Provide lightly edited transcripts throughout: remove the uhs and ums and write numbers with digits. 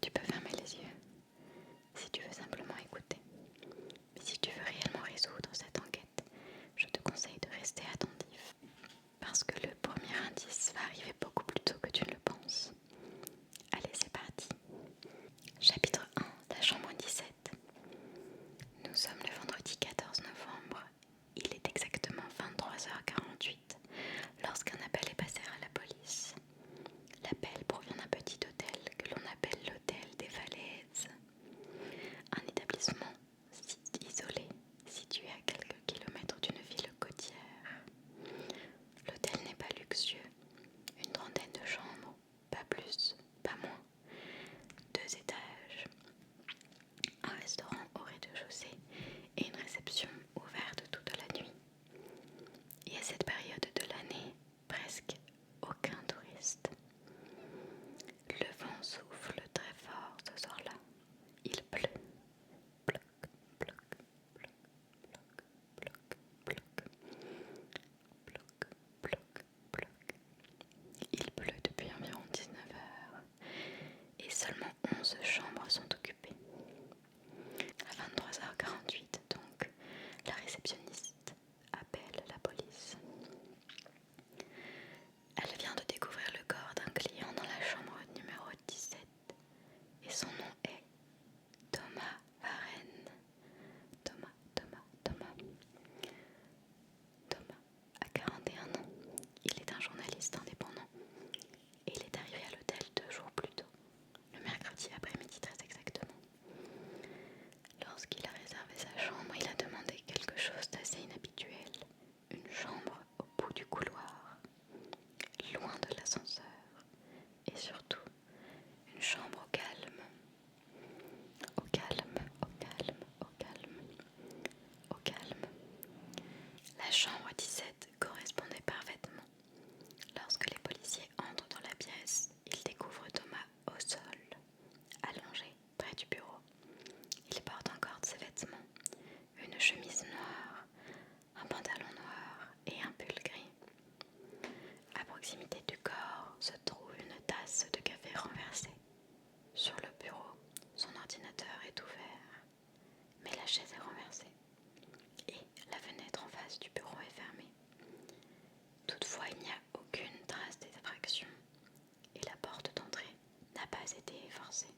Tu peux fermer les yeux si tu veux simplement écouter. Mais si tu veux réellement résoudre cette enquête, je te conseille de rester attentif parce que le premier indice va arriver beaucoup plus tôt que tu ne le penses. Allez, c'est parti. Chapitre 1, la chambre 17. Nous sommes le vendredi 14 novembre. Il est exactement 23h48 lorsqu'un appel est passé à la police. L'appel provient d'un petit hôtel que l'on appelle l'hôtel des Falaises. Un établissement isolé situé à quelques kilomètres d'une ville côtière. L'hôtel n'est pas luxueux, une trentaine de chambres, pas plus, pas moins, 2 étages, un restaurant au rez-de-chaussée et une réception ouverte toute la nuit. Et à cette période de l'année, presque aucun touriste. Le vent souffle très fort ce soir-là. Il pleut. Ploc, ploc, ploc, ploc, ploc, ploc, ploc, ploc, ploc. Il pleut depuis environ 19 heures et seulement 11 chambres sont occupées. À 23h48 donc, la réceptionniste appelle la police. Elle vient de découvrir le corps d'un client dans la chambre numéro 17 et son nom est Thomas Varenne. Thomas a 41 ans. Il est un journaliste indépendant et il est arrivé à l'hôtel 2 jours plus tôt, le mercredi après-midi très exactement. Lorsqu'il a réservé sa chambre, il a demandé quelque chose d'assez inhabituel. Une chambre au bout du couloir, loin de l'ascenseur, et surtout une chambre au calme. Au calme, au calme, au calme, au calme. La chambre 17 correspondait parfaitement. Lorsque les policiers entrent dans la pièce, ils découvrent Thomas au sol, allongé près du bureau. Il porte encore de ses vêtements, une chemise noire, un pantalon noir et un pull gris. À proximité du corps se trouve une tasse de café renversée. Sur le bureau, son ordinateur est ouvert, mais la chaise est renversée et la fenêtre en face du bureau est fermée. Toutefois, il n'y a aucune trace d'effraction et la porte d'entrée n'a pas été forcée.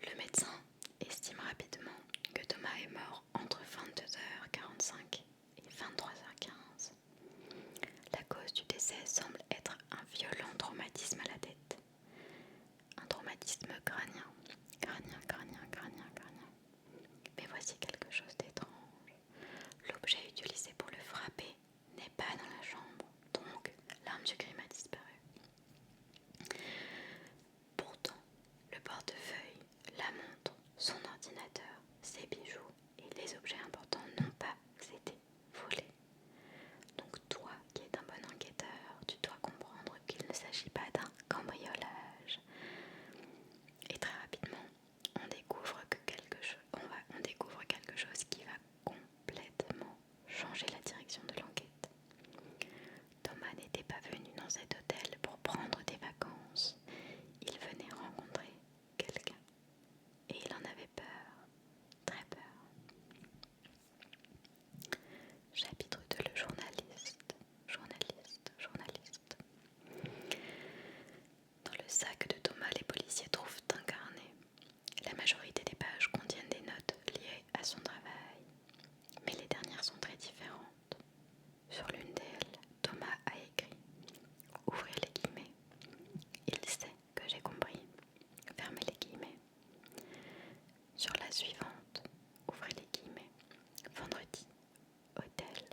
Le médecin estime rapidement que Thomas est mort entre 22h45 et 23h15. La cause du décès semble être un violent traumatisme à la tête. Un traumatisme crânien. Mais voici quelque chose d'étrange. L'objet utilisé pour le frapper n'est pas dans la chambre, donc l'arme du crime a disparu. Pourtant, le portefeuille, la montre, son ordinateur, ses bijoux et les objets importants n'ont pas été volés. Donc toi, qui es un bon enquêteur, tu dois comprendre qu'il ne s'agit pas d'un cambriolage. Et très rapidement, on découvre quelque chose qui va complètement changer la direction de l'enquête. Thomas n'était pas venu dans cet hôtel pour prendre des vacances. Il venait rencontrer quelqu'un. Et il en avait peur, très peur. Chapitre 2, le journaliste. Dans le sac de Thomas, les policiers trouvent un carnet. La majorité des pages contiennent des notes liées à son travail, mais les dernières sont très différentes. Sur l'une d'elles, Thomas a écrit « Ouvrez les guillemets. Il sait que j'ai compris. Fermez les guillemets. » Sur la suivante, ouvrez les guillemets. Vendredi, hôtel,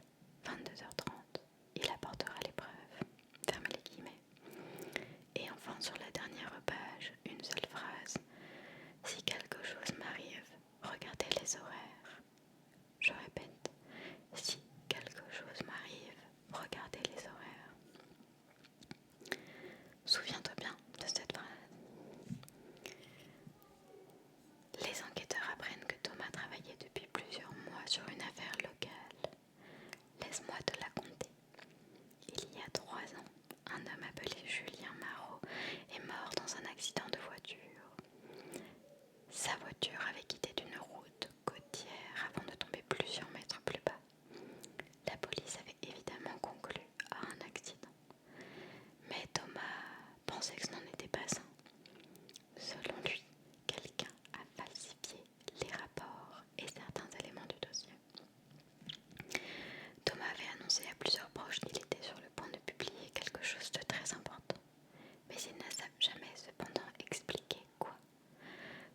22h30. Il apportera l'épreuve. Fermez les guillemets. Et enfin, sur la dernière page, une seule phrase. Si quelque chose m'arrive, regardez les horaires. Je répète, si quelque chose m'arrive, regardez les horaires. Souviens-toi bien de cette phrase. Les enquêteurs apprennent que Thomas travaillait depuis plusieurs mois sur une affaire locale. Laisse-moi te la conter. Il y a 3 ans, un homme appelé Julien Marot est mort dans un accident de voiture. pensait que ce n'en était pas un. Selon lui, quelqu'un a falsifié les rapports et certains éléments du dossier. Thomas avait annoncé à plusieurs proches qu'il était sur le point de publier quelque chose de très important, mais il n'a jamais cependant expliqué quoi.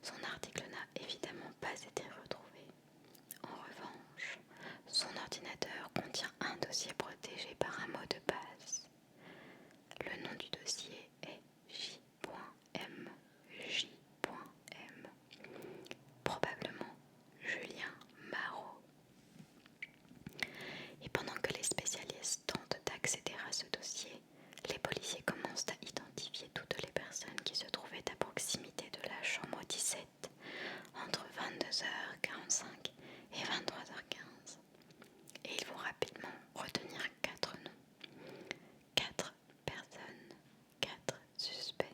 Son article n'a évidemment pas été retrouvé. En revanche, son ordinateur contient un dossier protégé par un mot de passe. Le nom du dossier est J.M. J.M. Probablement Julien Marot. Et pendant que les spécialistes tentent d'accéder à ce dossier, les policiers commencent à identifier toutes les personnes qui se trouvaient à proximité de la chambre 17 entre 22h45 et 23h15. Et ils vont rapidement retenir 4 noms, 4 personnes, 4 suspects,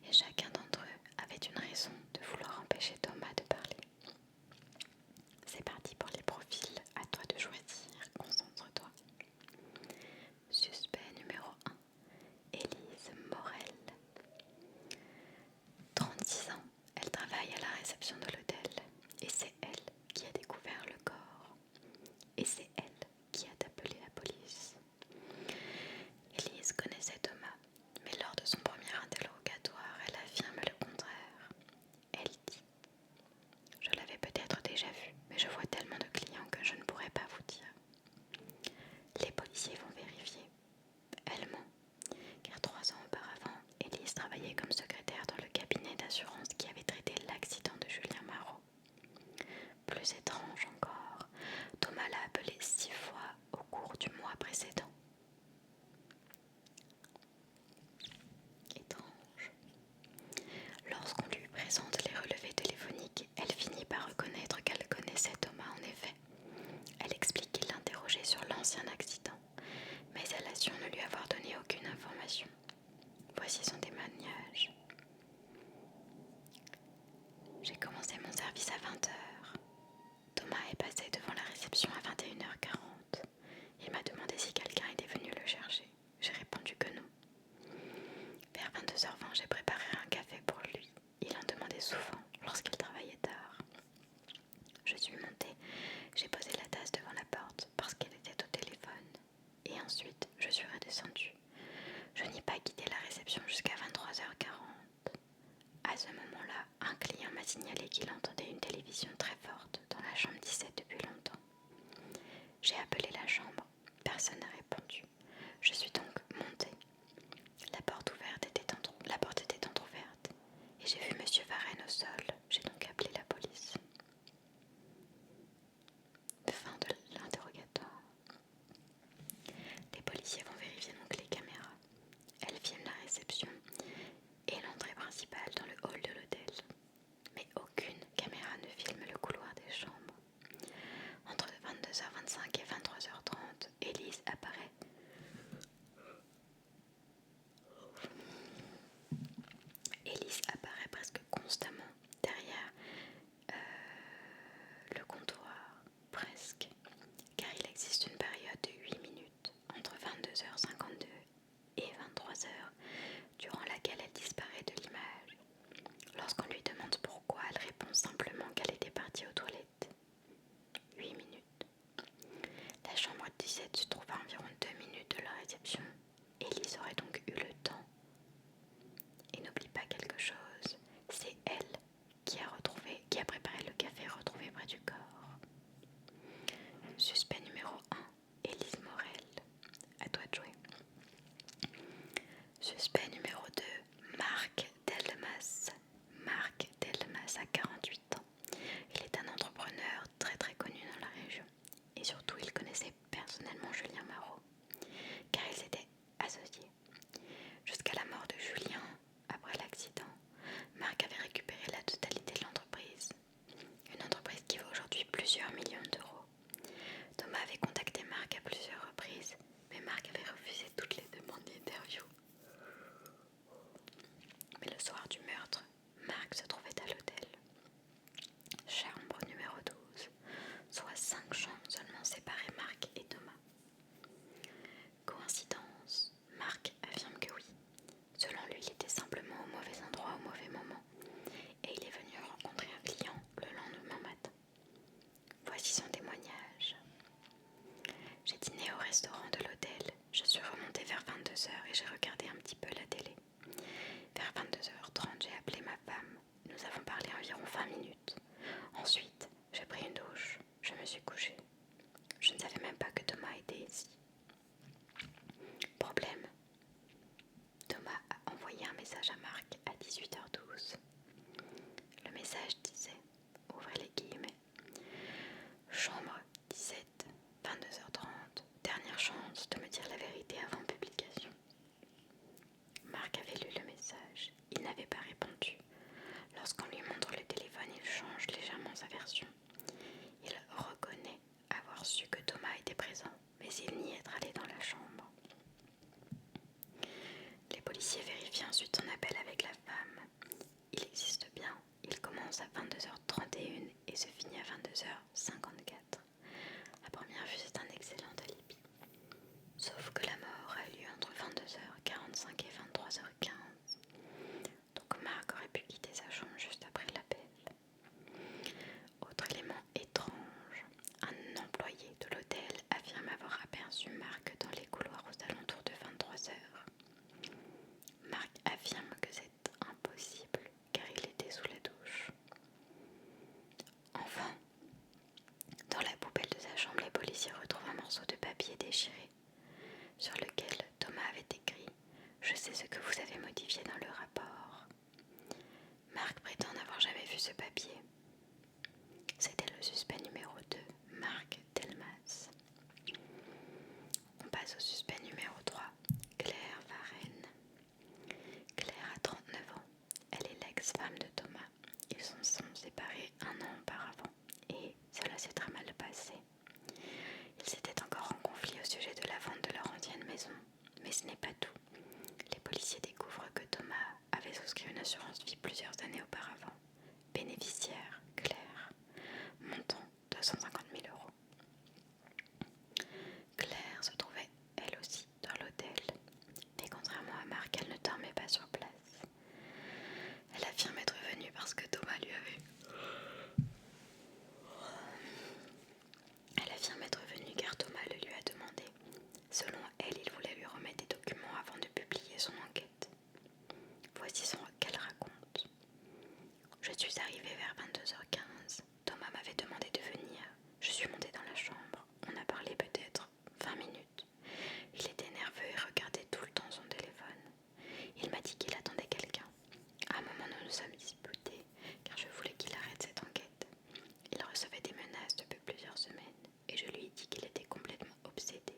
et chacun d'entre eux avait une raison de vouloir empêcher Thomas de parler. C'est parti pour les profils, à toi de choisir, concentre-toi. Suspect numéro 1, Élise Morel. 36 ans, elle travaille à la réception de l'hôtel et c'est elle qui a découvert le corps. Et c'est elle qui a appelé la police. Élise connaissait Thomas, mais lors de son premier interrogatoire, elle affirme le contraire. Elle dit: je l'avais peut-être déjà vu, mais je vois tellement de clients que je ne pourrais pas vous dire. Les policiers vont vérifier. Elle ment, car 3 ans auparavant, Élise travaillait comme secrétaire dans le cabinet d'assurance qui avait traité l'accident de Julien Marot. Plus étrange encore, Thomas l'a appelé 6 fois au cours du mois précédent. Étrange. Lorsqu'on lui présente les relevés téléphoniques, elle finit par reconnaître qu'elle connaissait Thomas en effet. Elle explique qu'il l'interrogeait sur l'ancien accident, mais elle assure ne lui avoir donné aucune information. Voici son témoignage. J'ai commencé mon service à 20h. Thomas est passé devant la réception à 21h40. Il m'a demandé si quelqu'un était venu le chercher. J'ai répondu que non. Vers 22h20, j'ai préparé un café pour lui. Il en demandait souvent lorsqu'il travaillait tard. Je suis montée, j'ai posé la tasse devant la porte parce qu'elle était au téléphone. Et ensuite, je suis redescendue. Je n'ai pas quitté la réception jusqu'à 23h40. À ce moment-là, un client m'a signalé qu'il entendait une télévision très forte dans la chambre 17 depuis longtemps. J'ai appelé la chambre. Personne n'a répondu. Je suis donc montée. La porte était entrouverte et j'ai vu Monsieur Varenne au sol. J'ai donc appelé la police. Fin de l'interrogatoire. Les policiers vont vérifier donc les caméras. Elles filment la réception et l'entrée principale dans le hall de l'hôtel. Mais aucune caméra ne filme le couloir des chambres. Entre 22h25 et 23h30, Élise apparaît. Élise apparaît presque constamment derrière le comptoir, presque, car il existe une période de 8 minutes entre 22h52 et 23h, durant laquelle elle disparaît de l'image. Lorsqu'on lui demande pourquoi, elle répond simplement qu'elle était partie aux toilettes. 8 minutes. La chambre 17 se trouve à environ 2 minutes de la réception. Élise aurait donc eu le temps. Et n'oublie pas quelque chose, c'est elle qui a préparé le café retrouvé près du corps. Suspect numéro 1, Élise Morel. À toi de jouer. Suspect numéro 2, Marc Delmas. Marc Delmas a 48 ans. Il est un entrepreneur très très connu dans la région. Et surtout, il connaissait personnellement Julien Marot, car ils étaient associés. Jusqu'à la mort de Julien, après l'accident, Marc avait récupéré la totalité de l'entreprise. Une entreprise qui vaut aujourd'hui plusieurs millions d'euros. Thomas avait contacté Marc à plusieurs reprises, mais Marc avait refusé toutes les demandes d'interview. Mais le soir du meurtre, Marc se trouvait à l'hôtel. Chambre numéro 12, soit 5 chambres seulement séparées Marc et Thomas. Coïncidence? Marc affirme que oui. Selon lui, il était n'avait pas répondu. Lorsqu'on lui montre le téléphone, il change légèrement sa version. Il reconnaît avoir su que Thomas était présent, mais il nie être allé dans la chambre. Les policiers vérifient ensuite son appel avec la femme. Il existe bien, il commence à 22h31 et se finit à 22h54. À première vue, c'est un excellent alibi. Sauf que la mort a eu lieu entre 22h45 et 23h15. Donc Marc aurait pu quitter sa chambre juste après l'appel. Autre élément étrange, un employé de l'hôtel affirme avoir aperçu Marc dans les couloirs aux alentours de 23h. Marc affirme que c'est impossible car il était sous la douche. Enfin, dans la poubelle de sa chambre, les policiers retrouvent un morceau de papier déchiré sur lequel Thomas avait écrit « Je sais ce que vous avez modifié dans le rapport ». Marc prétend n'avoir jamais vu ce papier. C'était le suspect numéro 2, Marc Delmas. On passe au suspect numéro 3, Claire Varenne. Claire a 39 ans. Elle est l'ex-femme de Thomas. Ils se sont séparés un an auparavant et cela s'est très mal passé. Ils étaient encore en conflit au sujet de la vente de leur ancienne maison. Mais ce n'est pas tout. Les policiers découvrent que Thomas avait souscrit une assurance vie plusieurs années auparavant. Bénéficiaire, Claire. Montant 250 000 €. Claire se trouvait elle aussi dans l'hôtel. Mais contrairement à Marc, elle ne dormait pas sur place. Elle affirme être venue parce que Thomas lui avait... Elle affirme être venue car Thomas le lui a demandé. Selon elle, il voulait lui remettre des documents avant de publier son enquête. Voici ce qu'elle raconte. Je suis arrivée vers 22h15. Thomas m'avait demandé de venir. Je suis montée dans la chambre. On a parlé peut-être 20 minutes. Il était nerveux et regardait tout le temps son téléphone. Il m'a dit qu'il attendait quelqu'un. À un moment, nous nous sommes disputés car je voulais qu'il arrête cette enquête. Il recevait des menaces depuis plusieurs semaines et je lui ai dit qu'il était complètement obsédé.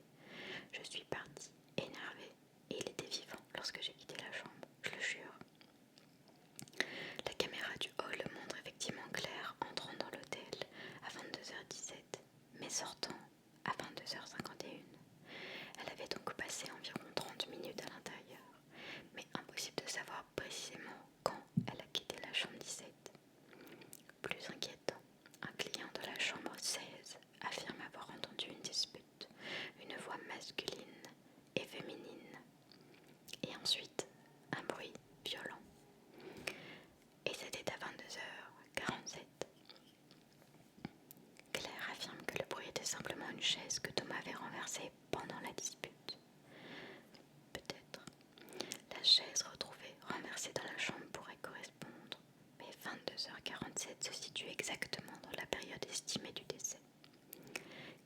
Je suis partie, énervée, et il était vivant lorsque j'ai quitté la chambre, je le jure. La caméra du hall montre effectivement Claire entrant dans l'hôtel à 22h17, mais sortant à 22h51. Elle avait donc passé environ 30 minutes à l'intérieur, mais impossible de savoir précisément quand elle a quitté la chambre 17. Plus inquiétant, un client de la chambre 16 affirme avoir entendu une dispute, une voix masculine et féminine, et ensuite un bruit violent. Et c'était à 22h47. Claire affirme que le bruit était simplement une chaise que Thomas avait renversée pendant la dispute. Peut-être. La chaise retrouvée renversée dans la chambre pourrait correspondre, mais 22h47 se situe exactement dans la période estimée du décès.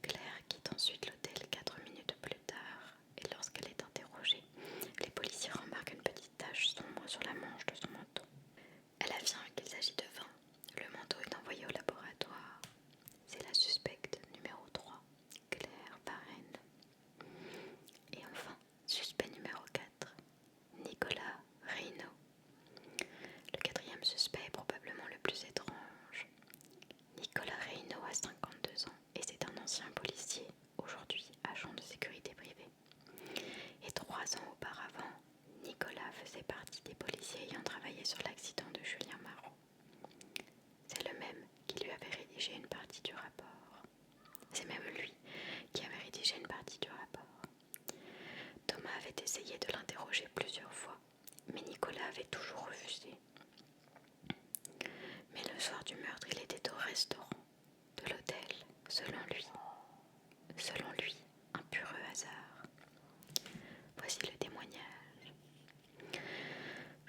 Claire quitte ensuite l'hôtel 4 minutes plus tard, et lorsqu'elle est interrogée, les policiers remarquent une petite tache sombre sur la manche de son manteau. Elle affirme qu'il s'agit de vin. Le manteau est envoyé au laboratoire. C'est la suspecte numéro 3, Claire Varenne. Et enfin, suspect numéro 4, Nicolas Reynaud. Le quatrième suspect est probablement le plus étrange. Nicolas Reynaud a 52 ans et c'est un ancien policier, aujourd'hui agent de sécurité privée. Et 3 ans auparavant, Nicolas faisait partie des policiers ayant travaillé sur l'accident de Julien Marot. C'est le même qui lui avait rédigé une partie du rapport. C'est même lui qui avait rédigé une partie du rapport. Thomas avait essayé de l'interroger plusieurs fois, mais Nicolas avait toujours refusé. Mais le soir du meurtre, il était au restaurant de l'hôtel, selon lui. Selon lui, un pur hasard. Voici le témoignage.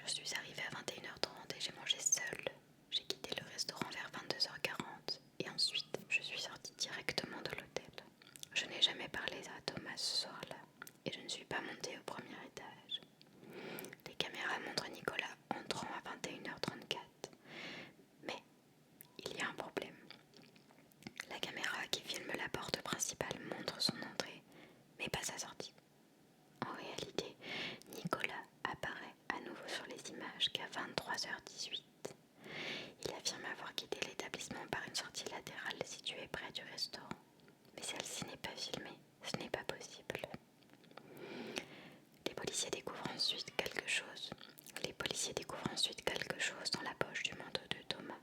Je suis arrivée à 21h30 et j'ai mangé seule. J'ai quitté le restaurant vers 22h40 et ensuite je suis sortie directement de l'hôtel. Je n'ai jamais parlé à Thomas ce soir-là et je ne suis pas montée au premier étage. Les caméras montrent Nicolas entrant à 21h34. Mais il y a un problème. La caméra qui filme 23h18. Il affirme avoir quitté l'établissement par une sortie latérale située près du restaurant. Mais celle-ci n'est pas filmée, ce n'est pas possible. Les policiers découvrent ensuite quelque chose. Dans la poche du manteau de Thomas.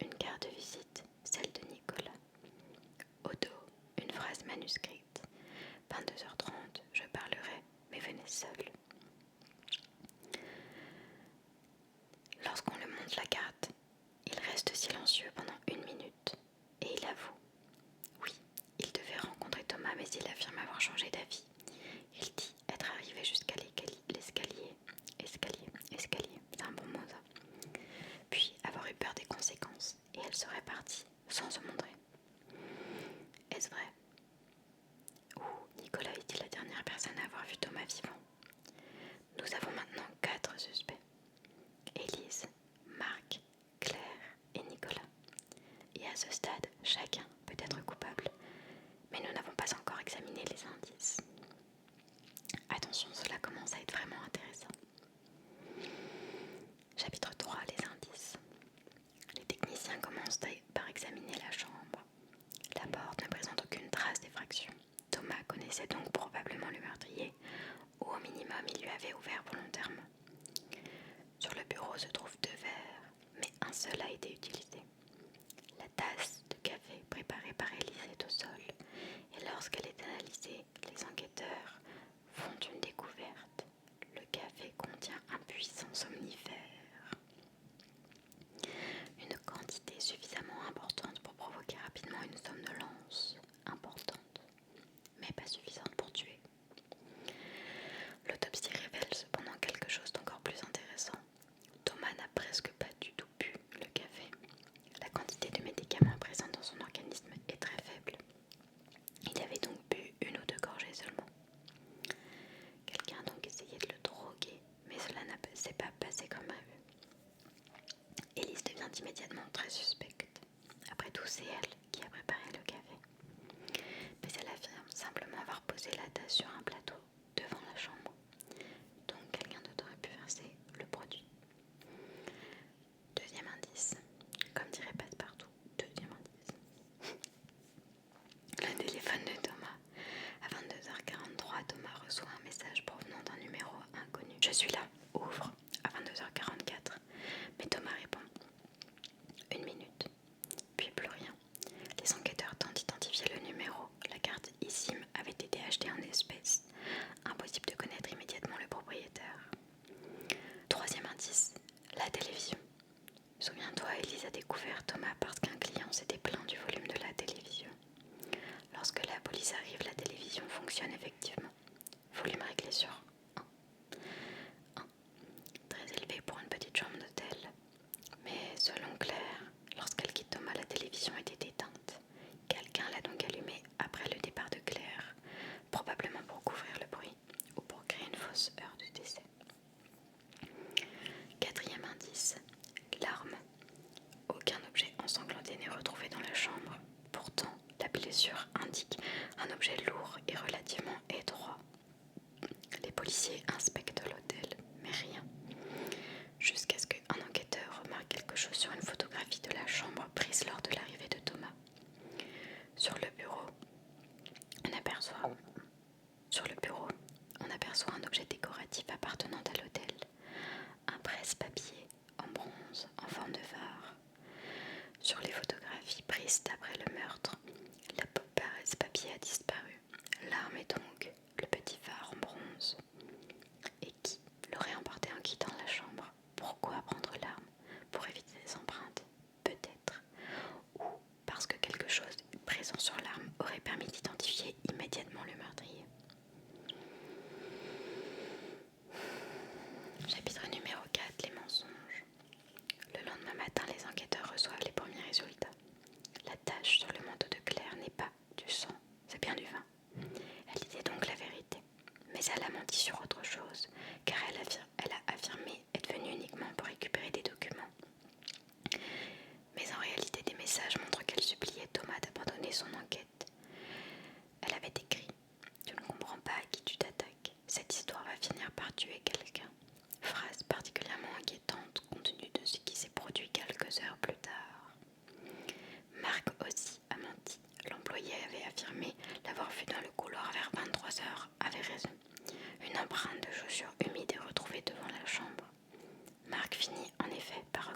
Une carte de visite, celle de Nicolas. Au dos, une phrase manuscrite. 22h30, je parlerai, mais venez seul. Lorsqu'on lui montre la carte, il reste silencieux pendant 1 minute et il avoue. Oui, il devait rencontrer Thomas, mais il affirme avoir changé d'avis. Il dit être arrivé jusqu'à l'escalier. Escalier, c'est un bon mot ça. Puis avoir eu peur des conséquences et elle serait partie sans se montrer. Est-ce vrai? Ou Nicolas est-il la dernière personne à avoir vu Thomas vivant? Nous avons maintenant 4 suspects. Élise, Marc, Claire et Nicolas. Et à ce stade, chacun peut être coupable, mais nous n'avons pas encore examiné les indices. Attention, cela commence à être vraiment intéressant. Chapitre 3, les indices. Les techniciens commencent par examiner la chambre. La porte ne présente aucune trace d'effraction. Thomas connaissait donc probablement le meurtrier, ou au minimum il lui avait ouvert volontairement. Sur le bureau se trouvent 2 verres, mais un seul a été utilisé. La tasse de café préparée par Élise est au sol, et lorsqu'elle est analysée, les enquêteurs font une découverte. Le café contient un puissant somnifère. Une quantité suffisamment importante pour provoquer rapidement une somnolence importante, mais pas suffisante pour tuer. L'autopsie révèle cependant quelque chose d'encore plus intéressant. Thomas n'a presque pas du tout bu le café. La quantité de médicaments présents dans son organisme est très faible. Il avait donc bu 1 ou 2 gorgées seulement. Quelqu'un a donc essayé de le droguer, mais cela ne s'est pas passé comme prévu. Élise devient immédiatement très suspecte. Après tout, c'est elle qui a préparé le café. Mais elle affirme simplement avoir posé la tasse sur un plateau devant la chambre. Donc quelqu'un d'autre aurait pu verser le produit.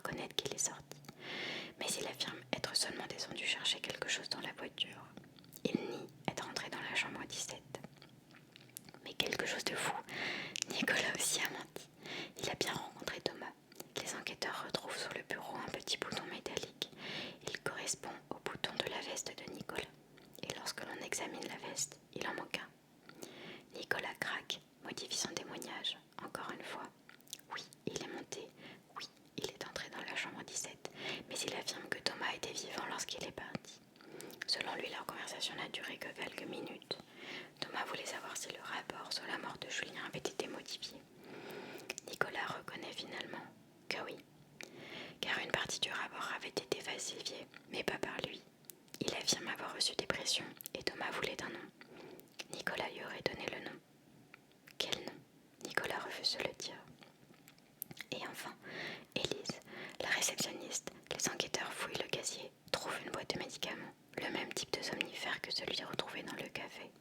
reconnaître qu'il est sorti, mais il affirme être seulement descendu chercher quelque chose dans la voiture. Il nie être entré dans la chambre 17. Mais quelque chose de fou, Nicolas aussi a menti. Il a bien rencontré Thomas. Les enquêteurs retrouvent sur le bureau un petit bouton métallique. Il correspond au bouton de la veste de Nicolas. Et lorsque l'on examine la veste, il en manque un. Nicolas craque, modifie son témoignage. Encore une fois. Oui, il est monté. Oui, il est entré dans la chambre 17. Mais il affirme que Thomas était vivant lorsqu'il est parti. Selon lui, leur conversation n'a duré que quelques minutes. Thomas voulait savoir si le rapport sur la mort de Julien avait été modifié. Nicolas reconnaît finalement que oui, car une partie du rapport avait été falsifiée, mais pas par lui. Il affirme avoir reçu des pressions et Thomas voulait un nom. Nicolas lui aurait donné le nom. Quel nom? Nicolas refuse de le dire. Et enfin, Élise, la réceptionniste, les enquêteurs fouillent le casier, trouvent une boîte de médicaments, le même type de somnifère que celui retrouvé dans le café.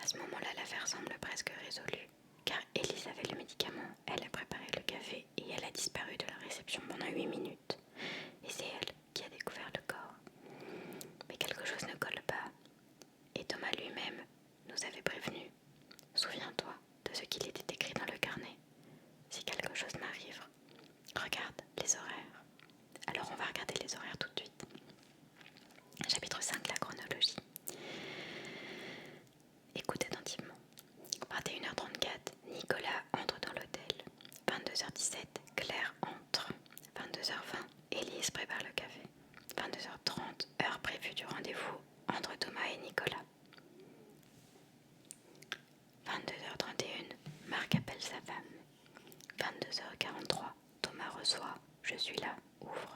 À ce moment-là, l'affaire semble presque résolue, car Élise avait le médicament, elle a préparé le café et elle a disparu de la réception pendant 8 minutes. Et c'est elle qui a découvert le corps. Mais quelque chose ne colle pas. Et Thomas lui-même nous avait prévenu. Souviens-toi de ce qu'il était écrit dans le carnet. Si quelque chose m'arrive, regarde les horaires. Alors on va regarder les horaires tout de suite. Chapitre 5, la chronologie. Écoute attentivement. 21h34, Nicolas entre dans l'hôtel. 22h17, Claire entre. 22h20, Élise prépare le café. 22h30, heure prévue du rendez-vous entre Thomas et Nicolas. 22h31, Marc appelle sa femme. 22h43, Thomas reçoit « Je suis là, ouvre ».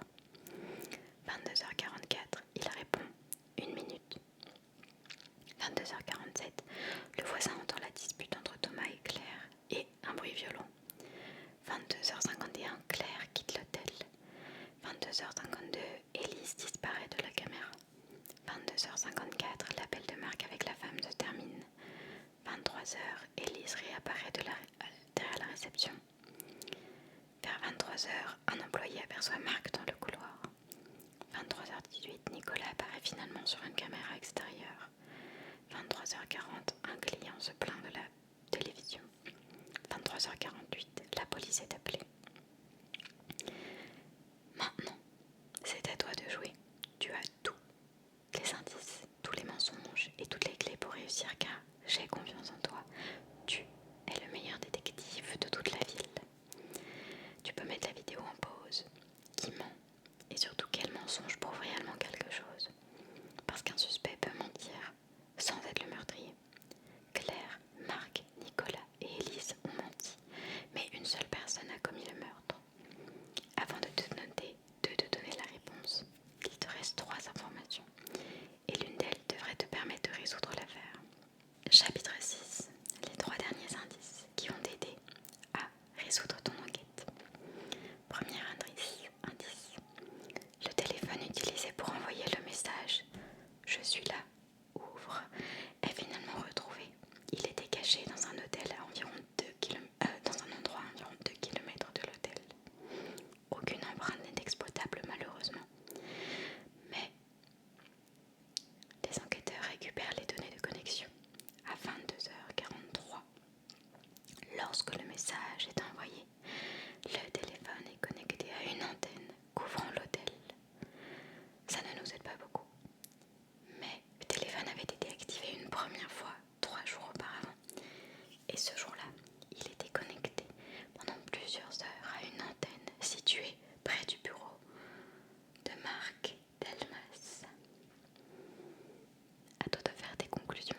22h44, il répond « 1 minute ». 22h47, le voisin entend la dispute entre Thomas et Claire et un bruit violent. 22h51, Claire quitte l'hôtel. 22h52, Élise disparaît de la caméra. 22h54, l'appel de Marc avec la femme se termine. 23h, Élise réapparaît derrière la réception. Vers 23h, un employé aperçoit Marc dans le couloir. 23h18, Nicolas apparaît finalement sur une caméra extérieure. 23h40, un client se plaint de la télévision. 23h48, la police est appelée. Maintenant, c'est à toi de jouer. Tu as tous les indices, tous les mensonges et toutes les clés pour réussir car j'ai confiance en toi. Tu es le meilleur détective de toute la ville. Tu peux mettre la vidéo en pause. Qui ment? Et surtout quel mensonge prouve réellement quelque chose? Parce qu'un suspect peut mentir sans être le meurtrier. Claire, Marc, Nicolas et Élise ont menti, mais une seule personne a commis le meurtre. Avant de te donner la réponse, il te reste 3 informations, et l'une d'elles devrait te permettre de résoudre l'affaire. Chapitre 6. Les 3 derniers indices qui vont t'aider à résoudre ton enquête. Premier indice. Le téléphone utilisé pour envoyer le message « Je suis là, ouvre » est finalement retrouvé. Il était caché dans un hôtel à environ 2 km, dans un endroit à environ 2 km de l'hôtel. Aucune empreinte n'est exploitable malheureusement. Mais les enquêteurs récupèrent les données de connexion à 22h43. Lorsque le message est envoyé, le téléphone est connecté à une antenne couvrant l'hôtel. Ça ne nous aide pas beaucoup. Mais le téléphone avait été activé une première fois 3 jours auparavant. Et ce jour-là, il était connecté pendant plusieurs heures à une antenne située près du bureau de Marc Delmas. À toi de faire tes conclusions.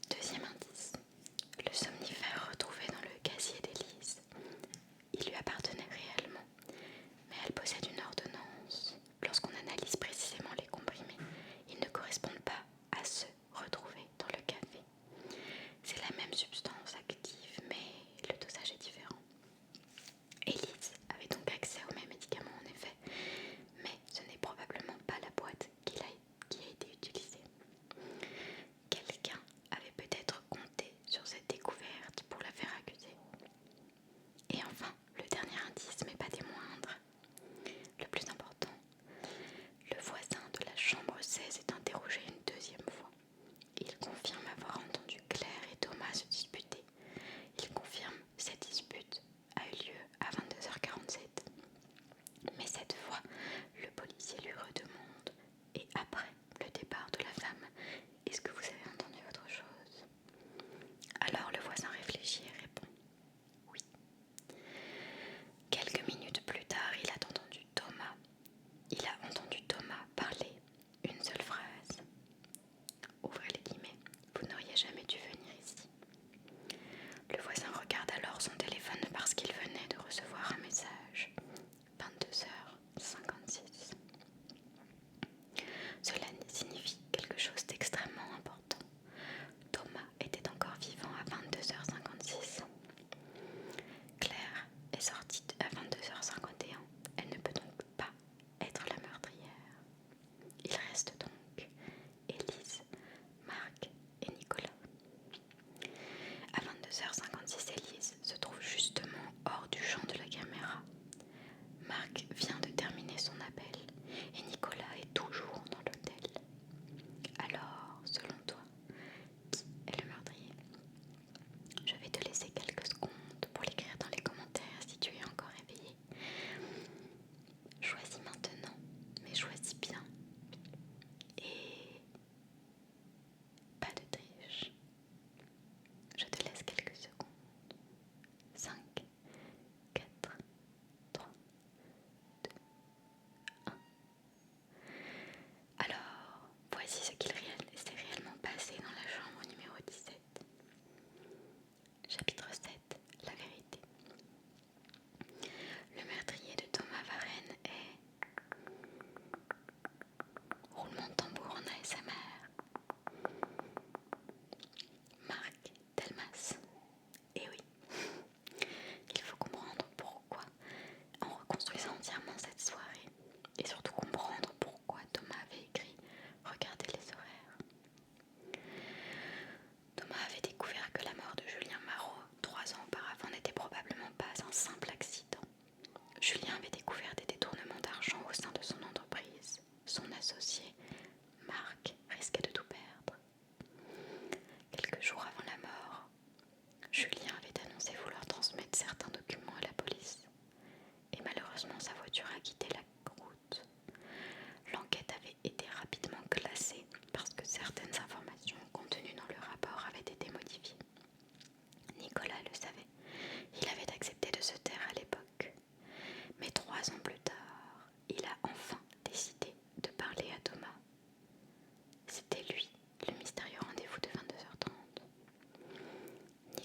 Deuxième indice. Le somnifère retrouvé dans le casier d'Élise. Il lui appartenait réellement, mais elle possède une ordonnance. Lorsqu'on analyse précisément les comprimés, ils ne correspondent pas à ceux retrouvés dans le café. C'est la même substance active, mais le dosage est différent. Élise avait donc accès aux mêmes médicaments en effet, mais ce n'est probablement pas la boîte qui a été utilisée. Quelqu'un avait peut-être compté sur cette découverte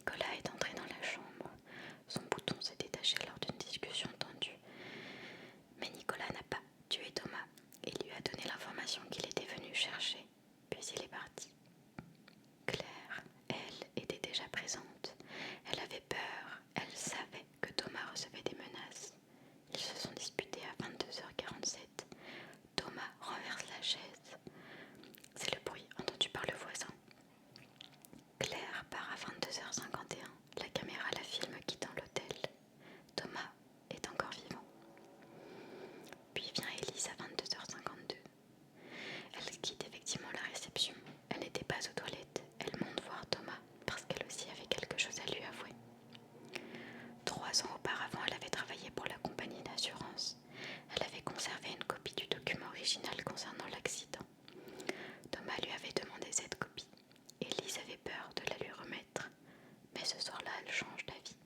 Nicolas est entré dans la chambre. Son bouton s'est détaché lors d'une discussion tendue. Mais Nicolas n'a pas tué Thomas et lui a donné l'information qu'il était venu chercher, puis il est parti. Claire, elle, était déjà présente. Elle avait peur, elle savait que Thomas recevait des menaces. Ils se sont disputés à 22h47. Thomas renverse la chaise. C'est le bruit entendu par le voisin. Claire part à 22h51. La caméra la filme quittant l'hôtel. Thomas est encore vivant. Puis vient Élise à 22h52. Elle quitte effectivement la réception. Elle n'était pas aux toilettes. Elle monte voir Thomas parce qu'elle aussi avait quelque chose à lui avouer. 3 ans auparavant, elle avait travaillé pour la compagnie d'assurance. Elle avait conservé une copie du document original concernant l'accident. Thomas lui avait demandé cette copie. Élise avait peur de la lui remettre. Mais ce soir-là, elle change d'avis,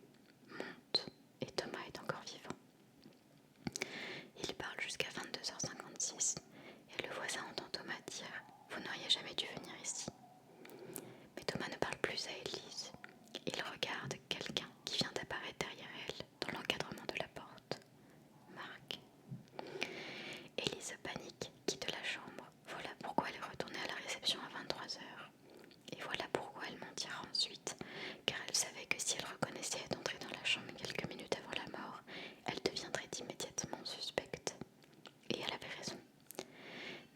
monte, et Thomas est encore vivant. Il parle jusqu'à 22h56, et le voisin entend Thomas dire « Vous n'auriez jamais dû venir ici ». Mais Thomas ne parle plus à Élise. Il regarde quelqu'un qui vient d'apparaître derrière elle, dans l'encadrement de la porte. Marc. Élise panique, quitte la chambre. Voilà pourquoi elle est retournée à la réception à 23h. Et voilà pourquoi elle mentira ensuite, car elle savait que si elle reconnaissait être entrée dans la chambre quelques minutes avant la mort, elle deviendrait immédiatement suspecte. Et elle avait raison.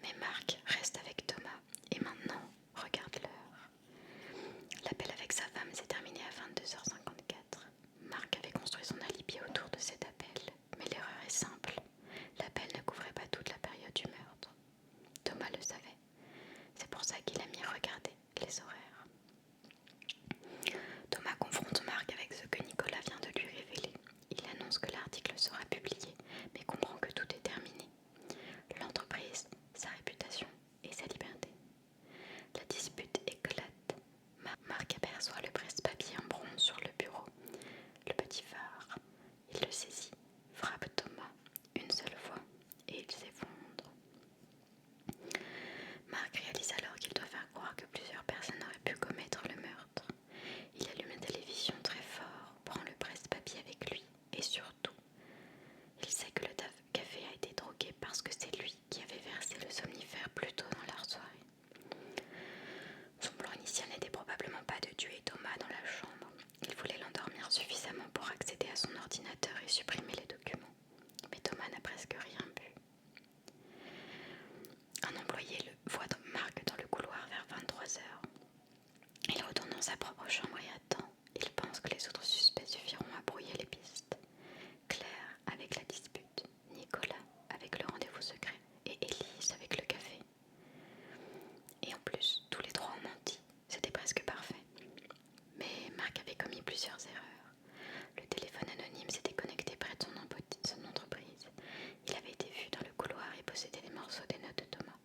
Mais Marc reste avec Thomas, et maintenant, regarde l'heure. L'appel avec sa femme s'est terminé à 22h54. Marc avait construit son alibi autour de cet appel, mais l'erreur est simple. L'appel ne couvrait pas toute la période du meurtre. Thomas le savait. C'est pour ça qu'il a mis regarder les horaires. Thomas confronte Marc avec ce que Nicolas vient de lui révéler. Il annonce que l'article sera publié, mais comprend que tout est terminé. L'entreprise, sa réputation et sa liberté. La dispute éclate. Marc aperçoit le presse-papier en bronze sur le bureau. Le petit phare. Il le saisit, frappe Thomas une seule fois et il s'effondre. Marc réalise alors qu'il doit faire croire que plusieurs personnes auraient pu commettre le meurtre. Il allume la télévision très fort, prend le presse-papier avec lui et surtout, il sait que le café a été drogué parce que c'est lui qui avait versé le somnifère plus tôt dans la soirée. Son plan initial n'était probablement pas de tuer Thomas dans la chambre. Il voulait l'endormir suffisamment pour accéder à son ordinateur et supprimer les documents. Mais Thomas n'a presque rien bu. Un employé le voit Marc dans le couloir vers 23h. Il retourne dans sa propre chambre et attend. Il pense que les autres suspects suffiront à brouiller les pistes. Claire avec la dispute, Nicolas avec le rendez-vous secret et Élise avec le café. Et en plus, tous les trois ont menti. C'était presque parfait. Mais Marc avait commis plusieurs erreurs. Le téléphone anonyme s'était connecté près de son entreprise. Il avait été vu dans le couloir et possédait des morceaux des notes de Thomas.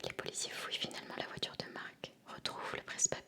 Les policiers fouillent finalement la voiture de Marc, retrouvent le presse-papier